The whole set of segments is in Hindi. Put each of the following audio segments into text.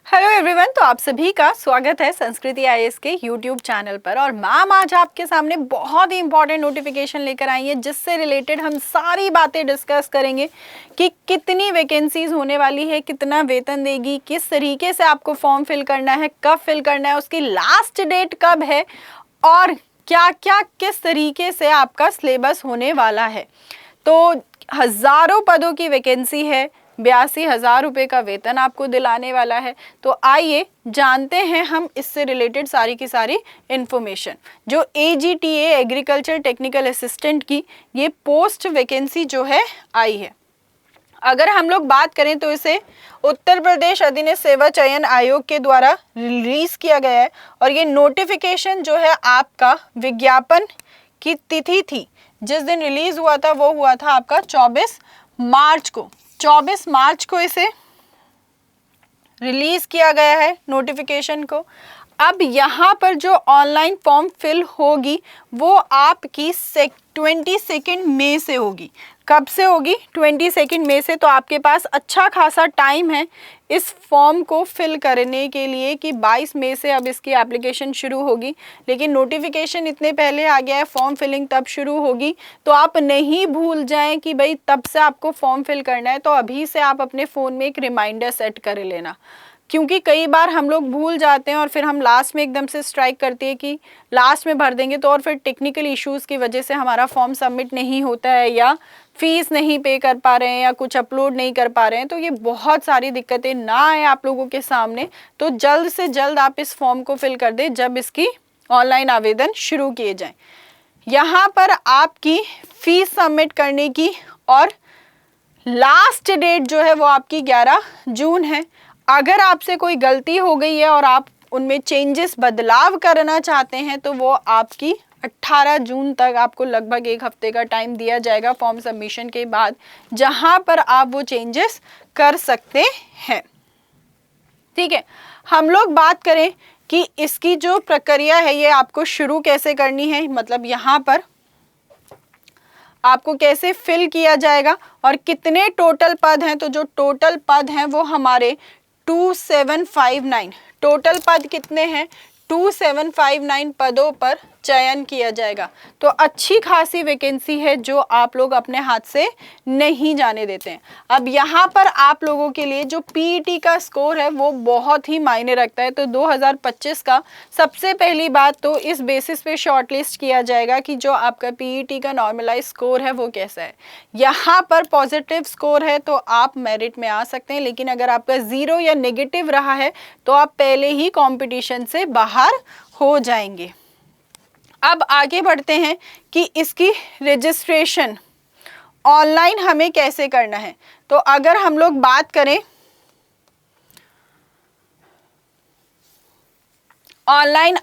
हेलो एवरीवन, तो आप सभी का स्वागत है संस्कृति आईएएस के यूट्यूब चैनल पर। और मैम आज आपके सामने बहुत ही इंपॉर्टेंट नोटिफिकेशन लेकर आई है जिससे रिलेटेड हम सारी बातें डिस्कस करेंगे कि कितनी वैकेंसीज होने वाली है, कितना वेतन देगी, किस तरीके से आपको फॉर्म फिल करना है, कब फिल करना है, उसकी लास्ट डेट कब है और क्या क्या किस तरीके से आपका सिलेबस होने वाला है। तो हज़ारों पदों की वैकेंसी है, 82,000 रुपये का वेतन आपको दिलाने वाला है। तो आइए जानते हैं हम इससे रिलेटेड सारी की सारी इन्फॉर्मेशन। जो AGTA एग्रीकल्चर टेक्निकल असिस्टेंट की ये पोस्ट वैकेंसी जो है आई है, अगर हम लोग बात करें तो इसे उत्तर प्रदेश अधीनस्थ सेवा चयन आयोग के द्वारा रिलीज किया गया है। और ये नोटिफिकेशन जो है आपका विज्ञापन की तिथि थी, जिस दिन रिलीज हुआ था वो हुआ था आपका 24 मार्च को। 24 मार्च को इसे रिलीज किया गया है नोटिफिकेशन को। अब यहाँ पर जो ऑनलाइन फॉर्म फिल होगी वो आपकी 22 मई से होगी। कब से होगी? 22 मई से। तो आपके पास अच्छा खासा टाइम है इस फॉर्म को फिल करने के लिए कि 22 मई से अब इसकी एप्लीकेशन शुरू होगी। लेकिन नोटिफिकेशन इतने पहले आ गया है, फॉर्म फिलिंग तब शुरू होगी। तो आप नहीं भूल जाएं कि भाई तब से आपको फॉर्म फिल करना है, तो अभी से आप अपने फ़ोन में एक रिमाइंडर सेट कर लेना, क्योंकि कई बार हम लोग भूल जाते हैं और फिर हम लास्ट में एकदम से स्ट्राइक करती है कि लास्ट में भर देंगे, तो और फिर टेक्निकल इश्यूज़ की वजह से हमारा फॉर्म सबमिट नहीं होता है या फीस नहीं पे कर पा रहे हैं या कुछ अपलोड नहीं कर पा रहे हैं। तो ये बहुत सारी दिक्कतें ना आए आप लोगों के सामने, तो जल्द से जल्द आप इस फॉर्म को फिल कर दें जब इसकी ऑनलाइन आवेदन शुरू किए जाएँ। यहाँ पर आपकी फ़ीस सबमिट करने की और लास्ट डेट जो है वो आपकी 11 जून है। अगर आपसे कोई गलती हो गई है और आप उनमें चेंजेस बदलाव करना चाहते हैं तो वो आपकी 18 जून तक आपको लगभग एक हफ्ते का टाइम दिया जाएगा फॉर्म सबमिशन के बाद, जहां पर आप वो चेंजेस कर सकते हैं। ठीक है, हम लोग बात करें कि इसकी जो प्रक्रिया है ये आपको शुरू कैसे करनी है, मतलब यहाँ पर आपको कैसे फिल किया जाएगा और कितने टोटल पद हैं। तो जो टोटल पद हैं वो हमारे 2759, टोटल पद कितने हैं? 2759 पदों पर चयन किया जाएगा। तो अच्छी खासी वैकेंसी है जो आप लोग अपने हाथ से नहीं जाने देते हैं। अब यहाँ पर आप लोगों के लिए जो PET का स्कोर है वो बहुत ही मायने रखता है। तो 2025 का सबसे पहली बात तो इस बेसिस पे शॉर्टलिस्ट किया जाएगा कि जो आपका PET का नॉर्मलाइज स्कोर है वो कैसा है। यहाँ पर पॉजिटिव स्कोर है तो आप मेरिट में आ सकते हैं, लेकिन अगर आपका 0 या नेगेटिव रहा है तो आप पहले ही कॉम्पिटिशन से बाहर हो जाएंगे। अब आगे बढ़ते हैं कि इसकी रजिस्ट्रेशन ऑनलाइन हमें कैसे करना है। तो अगर हम लोग बात करें ऑनलाइन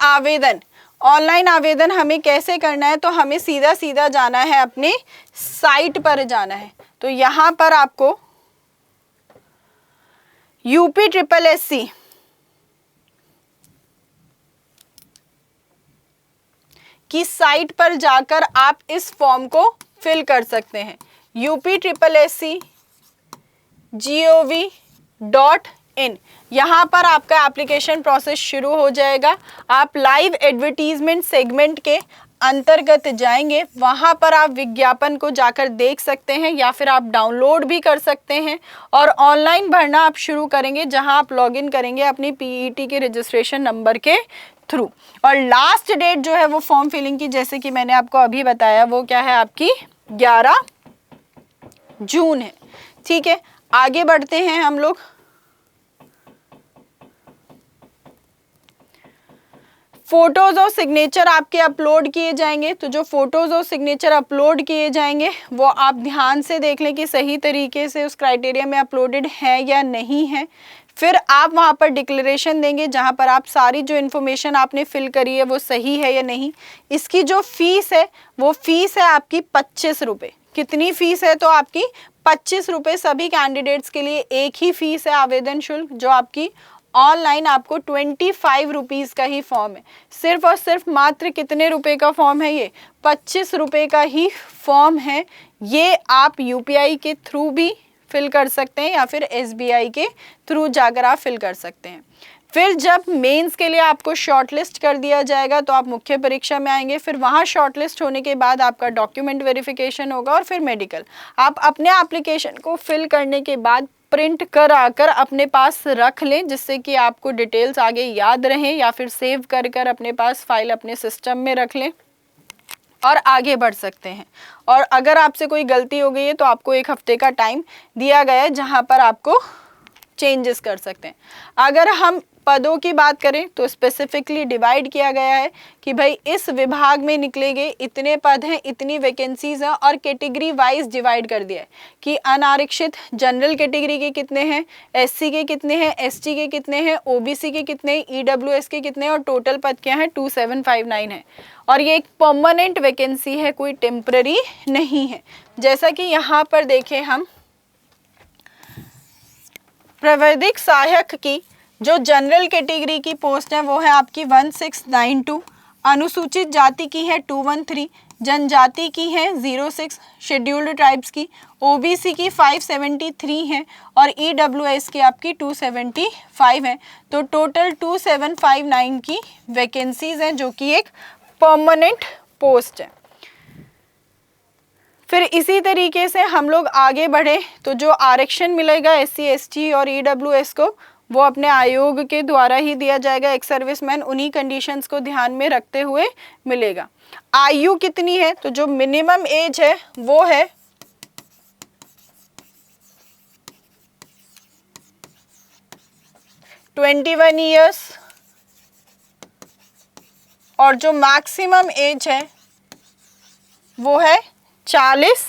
आवेदन हमें कैसे करना है, तो हमें सीधा सीधा जाना है, अपने साइट पर जाना है। तो यहाँ पर आपको UPSSC की साइट पर जाकर आप इस फॉर्म को फिल कर सकते हैं। UPSSC.gov.in, यहाँ पर आपका एप्लीकेशन प्रोसेस शुरू हो जाएगा। आप लाइव एडवर्टीजमेंट सेगमेंट के अंतर्गत जाएंगे, वहाँ पर आप विज्ञापन को जाकर देख सकते हैं या फिर आप डाउनलोड भी कर सकते हैं और ऑनलाइन भरना आप शुरू करेंगे, जहाँ आप लॉगिन करेंगे अपनी PET के रजिस्ट्रेशन नंबर के थ्रू। और लास्ट डेट जो है वो फॉर्म फिलिंग की, जैसे कि मैंने आपको अभी बताया, वो क्या है आपकी 11 जून है। ठीक है, आगे बढ़ते हैं हम लोग। फोटोज और सिग्नेचर आपके अपलोड किए जाएंगे। तो जो फोटोज और सिग्नेचर अपलोड किए जाएंगे वो आप ध्यान से देख लें कि सही तरीके से उस क्राइटेरिया में अपलोडेड है या नहीं है। फिर आप वहाँ पर डिक्लेरेशन देंगे जहाँ पर आप सारी जो इन्फॉर्मेशन आपने फिल करी है वो सही है या नहीं। इसकी जो फीस है वो फीस है आपकी 25 रुपये। कितनी फीस है? तो आपकी 25 रुपये। सभी कैंडिडेट्स के लिए एक ही फीस है आवेदन शुल्क, जो आपकी ऑनलाइन आपको 25 रुपीज़ का ही फॉर्म है। सिर्फ और सिर्फ मात्र कितने रुपए का फॉर्म है? ये 25 रुपये का ही फॉर्म है। ये आप UPI के थ्रू भी फिल कर सकते हैं या फिर SBI के थ्रू जाकर आप फिल कर सकते हैं। फिर जब मेंस के लिए आपको शॉर्टलिस्ट कर दिया जाएगा तो आप मुख्य परीक्षा में आएंगे। फिर वहाँ शॉर्टलिस्ट होने के बाद आपका डॉक्यूमेंट वेरिफिकेशन होगा और फिर मेडिकल। आप अपने एप्लीकेशन को फिल करने के बाद प्रिंट कर आकर अपने पास रख लें, जिससे कि आपको डिटेल्स आगे याद रहें, या फिर सेव कर अपने पास फाइल अपने सिस्टम में रख लें और आगे बढ़ सकते हैं। और अगर आपसे कोई गलती हो गई है तो आपको 1 हफ्ते का टाइम दिया गया है जहां पर आपको चेंजेस कर सकते हैं। अगर हम पदों की बात करें तो स्पेसिफिकली डिवाइड किया गया है कि भाई इस विभाग में निकलेंगे इतने पद हैं, इतनी वैकेंसीज हैं, और कैटेगरी वाइज डिवाइड कर दिया है कि अनारक्षित जनरल कैटेगरी के कितने हैं, SC के कितने हैं, ST के कितने हैं, OBC के कितने हैं, EWS के कितने हैं, और टोटल पद क्या हैं 2759 है। और ये एक परमानेंट वैकेंसी है, कोई टेम्पररी नहीं है। जैसा कि यहाँ पर देखें हम, प्राविधिक सहायक की जो जनरल कैटेगरी की पोस्ट है वो है आपकी 1692, अनुसूचित जाति की है 213, जनजाति की है 06, शेड्यूल्ड ट्राइब्स की, OBC की 573 है और EWS की आपकी 275 है। तो टोटल 2759 की वैकेंसीज हैं, जो कि एक परमानेंट पोस्ट है। फिर इसी तरीके से हम लोग आगे बढ़े तो जो आरक्षण मिलेगा SC ST और EWS को, वो अपने आयोग के द्वारा ही दिया जाएगा। एक सर्विसमैन उन्हीं कंडीशंस को ध्यान में रखते हुए मिलेगा। आयु कितनी है, तो जो मिनिमम एज है वो है 21 ईयर्स और जो मैक्सिमम एज है वो है 40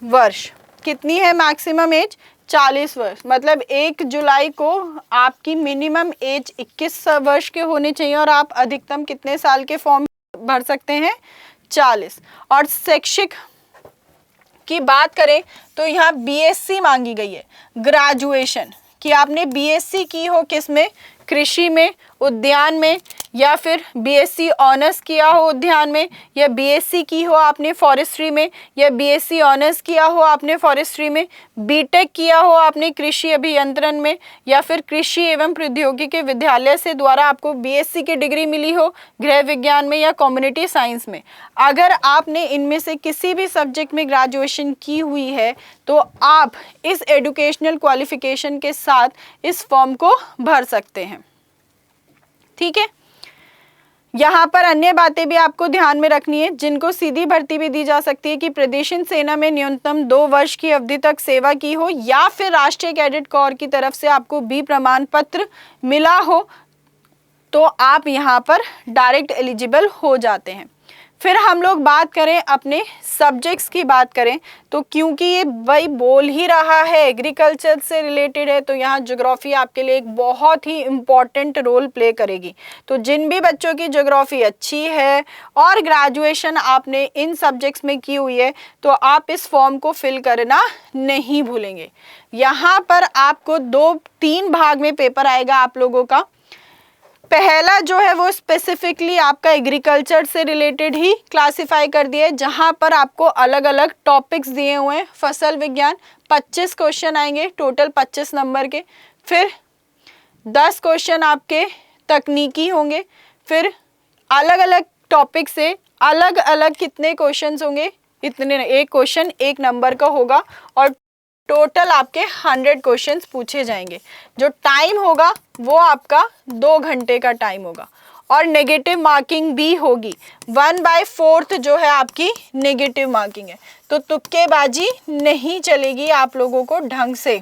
वर्ष। कितनी है मैक्सिमम एज? 40 वर्ष। मतलब 1 जुलाई को आपकी मिनिमम एज 21 वर्ष के होने चाहिए और आप अधिकतम कितने साल के फॉर्म भर सकते हैं? 40। और शैक्षिक की बात करें तो यहाँ BSc मांगी गई है, ग्रेजुएशन, कि आपने BSc की हो किसमें? कृषि में, उद्यान में, या फिर BSc ऑनर्स किया हो उद्यान में, या BSc की हो आपने फॉरेस्ट्री में, या BSc ऑनर्स किया हो आपने फॉरेस्ट्री में, BTech किया हो आपने कृषि अभियंत्रण में, या फिर कृषि एवं प्रौद्योगिकी विद्यालय से द्वारा आपको BSc की डिग्री मिली हो गृह विज्ञान में या कम्युनिटी साइंस में। अगर आपने इनमें से किसी भी सब्जेक्ट में ग्रेजुएशन की हुई है तो आप इस एजुकेशनल क्वालिफिकेशन के साथ इस फॉर्म को भर सकते हैं। ठीक है। यहाँ पर अन्य बातें भी आपको ध्यान में रखनी है, जिनको सीधी भर्ती भी दी जा सकती है कि प्रदेशीय सेना में न्यूनतम 2 वर्ष की अवधि तक सेवा की हो, या फिर राष्ट्रीय कैडेट कोर की तरफ से आपको B प्रमाण पत्र मिला हो, तो आप यहाँ पर डायरेक्ट एलिजिबल हो जाते हैं। फिर हम लोग बात करें अपने सब्जेक्ट्स की बात करें तो क्योंकि ये वही बोल ही रहा है एग्रीकल्चर से रिलेटेड है, तो यहाँ ज्योग्राफी आपके लिए एक बहुत ही इम्पॉर्टेंट रोल प्ले करेगी। तो जिन भी बच्चों की ज्योग्राफी अच्छी है और ग्रेजुएशन आपने इन सब्जेक्ट्स में की हुई है तो आप इस फॉर्म को फिल करना नहीं भूलेंगे। यहाँ पर आपको 2-3 भाग में पेपर आएगा आप लोगों का। पहला जो है वो स्पेसिफिकली आपका एग्रीकल्चर से रिलेटेड ही क्लासिफाई कर दिया है, जहां पर आपको अलग अलग टॉपिक्स दिए हुए हैं। फसल विज्ञान 25 क्वेश्चन आएंगे, टोटल 25 नंबर के। फिर 10 क्वेश्चन आपके तकनीकी होंगे। फिर अलग अलग टॉपिक से अलग अलग कितने क्वेश्चंस होंगे? इतने, एक क्वेश्चन 1 नंबर का होगा और टोटल आपके 100 क्वेश्चंस पूछे जाएंगे। जो टाइम होगा वो आपका 2 घंटे का टाइम होगा और नेगेटिव मार्किंग भी होगी। 1/4 जो है आपकी नेगेटिव मार्किंग है, तो तुक्केबाजी नहीं चलेगी। आप लोगों को ढंग से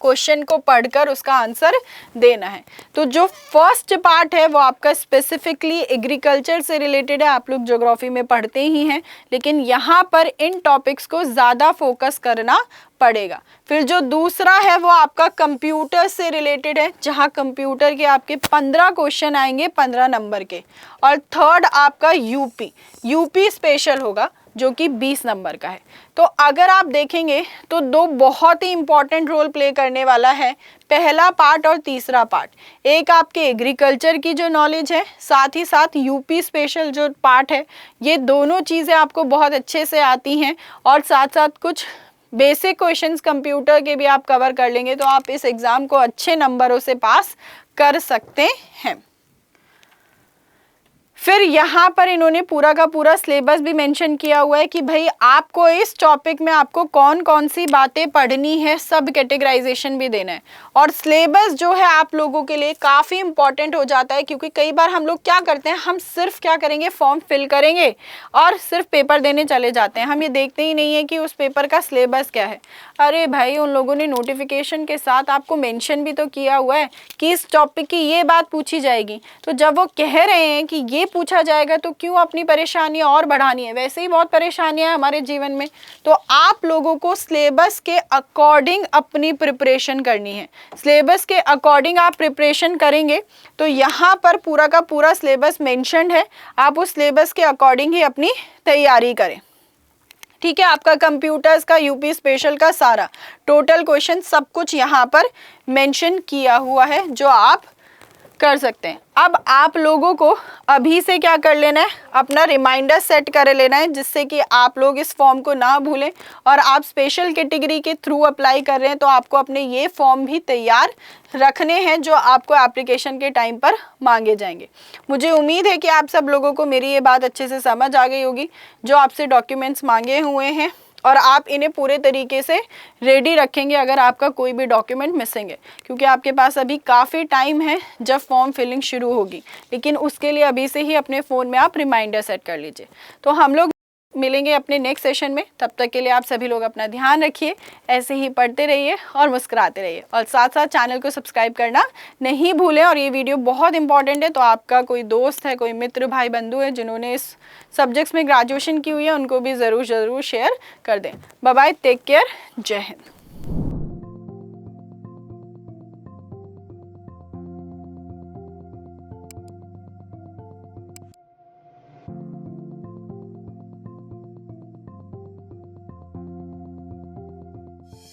क्वेश्चन को पढ़कर उसका आंसर देना है। तो जो फर्स्ट पार्ट है वो आपका स्पेसिफिकली एग्रीकल्चर से रिलेटेड है। आप लोग ज्योग्राफी में पढ़ते ही हैं, लेकिन यहाँ पर इन टॉपिक्स को ज़्यादा फोकस करना पड़ेगा। फिर जो दूसरा है वो आपका कंप्यूटर से रिलेटेड है, जहाँ कंप्यूटर के आपके 15 क्वेश्चन आएंगे 15 नंबर के। और थर्ड आपका यूपी स्पेशल होगा जो कि 20 नंबर का है। तो अगर आप देखेंगे तो 2 बहुत ही इंपॉर्टेंट रोल प्ले करने वाला है, पहला पार्ट और तीसरा पार्ट। एक आपके एग्रीकल्चर की जो नॉलेज है, साथ ही साथ यूपी स्पेशल जो पार्ट है, ये दोनों चीज़ें आपको बहुत अच्छे से आती हैं और साथ साथ कुछ बेसिक क्वेश्चंस कंप्यूटर के भी आप कवर कर लेंगे तो आप इस एग्ज़ाम को अच्छे नंबरों से पास कर सकते हैं। फिर यहाँ पर इन्होंने पूरा का पूरा सिलेबस भी मेंशन किया हुआ है कि भाई आपको इस टॉपिक में आपको कौन कौन सी बातें पढ़नी है, सब कैटेगराइजेशन भी देना है। और सिलेबस जो है आप लोगों के लिए काफ़ी इंपॉर्टेंट हो जाता है, क्योंकि कई बार हम लोग क्या करते हैं, हम सिर्फ क्या करेंगे, फॉर्म फिल करेंगे और सिर्फ पेपर देने चले जाते हैं। हम ये देखते ही नहीं है कि उस पेपर का सिलेबस क्या है। अरे भाई, उन लोगों ने नोटिफिकेशन के साथ आपको मेंशन भी तो किया हुआ है कि इस टॉपिक की ये बात पूछी जाएगी। तो जब वो कह रहे हैं कि ये पूछा जाएगा तो क्यों अपनी परेशानियां और बढ़ानी है, वैसे ही बहुत परेशानियां हैं हमारे जीवन में। तो आप लोगों को सिलेबस के अकॉर्डिंग अपनी प्रिपरेशन करनी है। सिलेबस के अकॉर्डिंग आप प्रिपरेशन करेंगे तो यहाँ पर पूरा का पूरा सिलेबस मेंशन्ड है, आप उस सिलेबस के अकॉर्डिंग ही अपनी तैयारी करें। ठीक है, आपका कंप्यूटर्स का, यूपी स्पेशल का सारा टोटल क्वेश्चन सब कुछ यहाँ पर मेंशन किया हुआ है जो आप कर सकते हैं। अब आप लोगों को अभी से क्या कर लेना है, अपना रिमाइंडर सेट कर लेना है, जिससे कि आप लोग इस फॉर्म को ना भूलें। और आप स्पेशल कैटेगरी के थ्रू अप्लाई कर रहे हैं तो आपको अपने ये फॉर्म भी तैयार रखने हैं जो आपको एप्लीकेशन के टाइम पर मांगे जाएंगे। मुझे उम्मीद है कि आप सब लोगों को मेरी ये बात अच्छे से समझ आ गई होगी। जो आपसे डॉक्यूमेंट्स मांगे हुए हैं और आप इन्हें पूरे तरीके से रेडी रखेंगे अगर आपका कोई भी डॉक्यूमेंट मिसिंग है, क्योंकि आपके पास अभी काफ़ी टाइम है जब फॉर्म फिलिंग शुरू होगी। लेकिन उसके लिए अभी से ही अपने फ़ोन में आप रिमाइंडर सेट कर लीजिए। तो हम लोग मिलेंगे अपने नेक्स्ट सेशन में। तब तक के लिए आप सभी लोग अपना ध्यान रखिए, ऐसे ही पढ़ते रहिए और मुस्कुराते रहिए, और साथ साथ चैनल को सब्सक्राइब करना नहीं भूलें। और ये वीडियो बहुत इंपॉर्टेंट है, तो आपका कोई दोस्त है, कोई मित्र, भाई बंधु है जिन्होंने इस सब्जेक्ट्स में ग्रेजुएशन की हुई है, उनको भी ज़रूर शेयर कर दें। बाय बाय, टेक केयर, जय हिंद।